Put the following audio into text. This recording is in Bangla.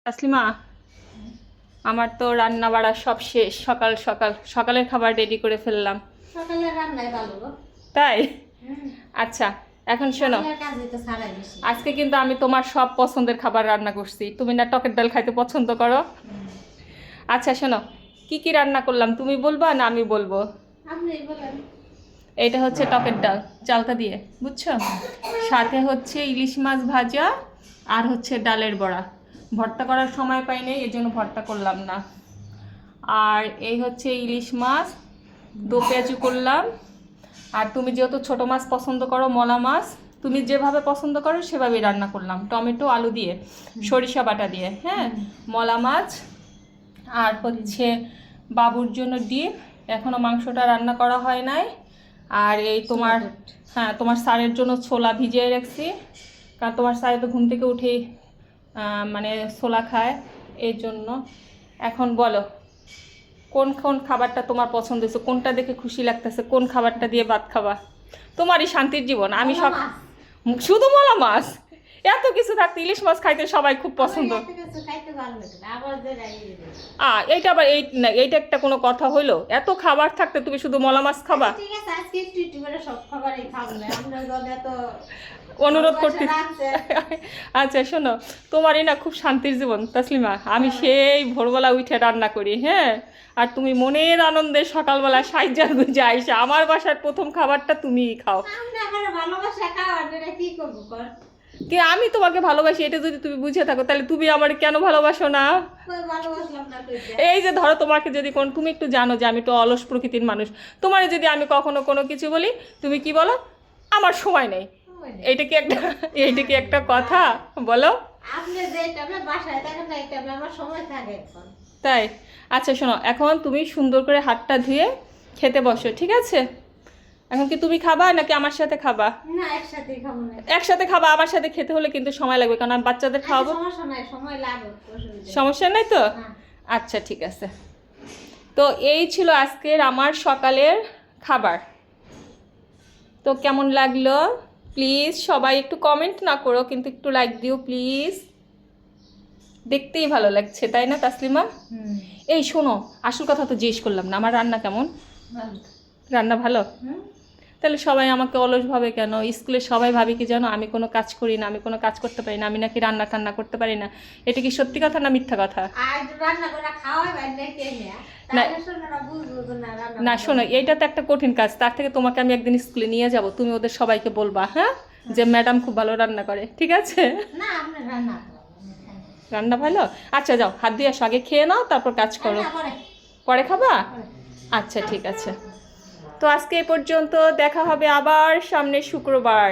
তাসলিমা, আমার তো রান্না বাড়া সব শেষ। সকাল সকাল সকালের খাবার রেডি করে ফেললাম। সকালে রান্নাই ভালো গো। তাই? হুম। আচ্ছা, এখন শোনো, সকালের কাজে তো ছাড়াই বেশি। আজকে কিন্তু আমি তোমার সব পছন্দের খাবার রান্না করছি। তুমি না টকের ডাল খাইতে পছন্দ করো? আচ্ছা শোনো, কি কি রান্না করলাম তুমি বলবা না আমি বলবো? আপনি বলেন। এইটা হচ্ছে টকের ডাল চালতা দিয়ে, বুঝছো? সাথে হচ্ছে ইলিশ মাছ ভাজা, আর হচ্ছে ডালের বড়া। ভর্তা করার সময় পাই নাই, এর জন্য ভর্তা করলাম না। আর এই হচ্ছে ইলিশ মাছ দো পেঁয়াজু করলাম। আর তুমি যেহেতু ছোটো মাছ পছন্দ করো, মলা মাছ তুমি যেভাবে পছন্দ করো সেভাবেই রান্না করলাম, টমেটো আলু দিয়ে, সরিষা বাটা দিয়ে। হ্যাঁ, মলা মাছ। আর হচ্ছে বাবুর জন্য ডিম, এখনও মাংসটা রান্না করা হয় নাই। আর এই তোমার, হ্যাঁ তোমার স্যারের জন্য ছোলা ভিজিয়ে রাখছি, কারণ তোমার স্যার তো ঘুম থেকে উঠেই মানে ছোলা খায়, এই জন্য। এখন বলো কোন কোন খাবারটা তোমার পছন্দ হয়েছে, কোনটা দেখে খুশি লাগতেছে, কোন খাবারটা দিয়ে ভাত খাবা? তোমারই শান্তির জীবন। আমি সব শুধু মলা মাছ, এত কিছু থাকতে ইলিশ মাছ খাইতে সবাই খুব পছন্দ। এইটা আবার এই না, এইটা একটা কোনো কথা হইলো? এত খাবার থাকতে তুমি শুধু মলা মাছ খাবা? ঠিক আছে, আজকে একটু একটু করে সব খাবারই খাবো না, আমরা যদি এত অনুরোধ করতে। রাখছে। আচ্ছা শোনো, তোমারই না খুব শান্তির জীবন তাসলিমা। আমি সেই ভোরবেলা উঠে রান্না করি, হ্যাঁ, আর তুমি মনের আনন্দে সকালবেলা সাইজা গুজে আইসা আমার বাসার প্রথম খাবারটা তুমিই খাও। আমরা আমার ভালোবাসা খাওয়ার জন্য কি করবো কর? কি আমি তোমাকে ভালোবাসি এটা যদি তুমি বুঝে থাকো, তাহলে তুমি আমার কেন ভালোবাসো না? ভালোবাসলাম না কইতে। এই যে ধরো, তোমাকে যদি কোন, তুমি একটু জানো যে আমি একটু অলস প্রকৃতির মানুষ, তোমার যদি আমি কখনো কোনো কিছু বলি তুমি কি বলো? আমার সময় নেই। এইটা কি একটা, এইটা কি একটা কথা বলো? আপনি যে টাইমে বাসায় থাকেন না, এই টাইমে আমার সময় থাকে এখন। তাই? আচ্ছা শোনো, এখন তুমি সুন্দর করে হাতটা ধুয়ে খেতে বসো, ঠিক আছে? এখন কি তুমি খাবা নাকি আমার সাথে খাবা? না, একসাথেই খাবো না। একসাথে খাবা। আমার সাথে খেতে হলে কিন্তু সময় লাগবে, কারণ আমি বাচ্চাদের খাওয়াবো। সমস্যা নাই, সময় লাগবে, অসুবিধা নেই। সমস্যা নাই তো? হ্যাঁ। আচ্ছা ঠিক আছে। তো এই ছিল আজকের আমার সকালের খাবার। তো কেমন লাগলো প্লিজ সবাই একটু কমেন্ট না করো, কিন্তু একটু লাইক দিও প্লিজ। দেখতেই ভালো লাগছে, তাই না তাসলিমা? এই শোনো, আসল কথা তো জিজ্ঞেস করলাম না, আমার রান্না কেমন? ভালো। রান্না ভালো? হুম। তাহলে সবাই আমাকে অলস ভাবে কেন? স্কুলে সবাই ভাবে কি জানো, আমি কোনো কাজ করি না, আমি কোনো কাজ করতে পারি না, আমি নাকি রান্না টান্না করতে পারি না। এটা কি সত্যি কথা না মিথ্যা কথা? আর রান্না করে খাওয়াই বাইরে কে নিয়া? তাহলে শোনারা বুঝবো না রান্না। না শোনো, এইটা তো একটা কঠিন কাজ। তার থেকে তোমাকে আমি একদিন স্কুলে নিয়ে যাব, তুমি ওদের সবাইকে বলবা, হ্যাঁ, যে ম্যাডাম খুব ভালো রান্না করে, ঠিক আছে? না, আপনি রান্না করেন। রান্না ভালো? আচ্ছা যাও, হাত দিয়ে আসো, আগে খেয়ে নাও তারপর কাজ করো। রান্না করে। পরে খাবা? করে। আচ্ছা ঠিক আছে। তো আজকে এ পর্যন্ত, দেখা হবে আবার সামনে শুক্রবার।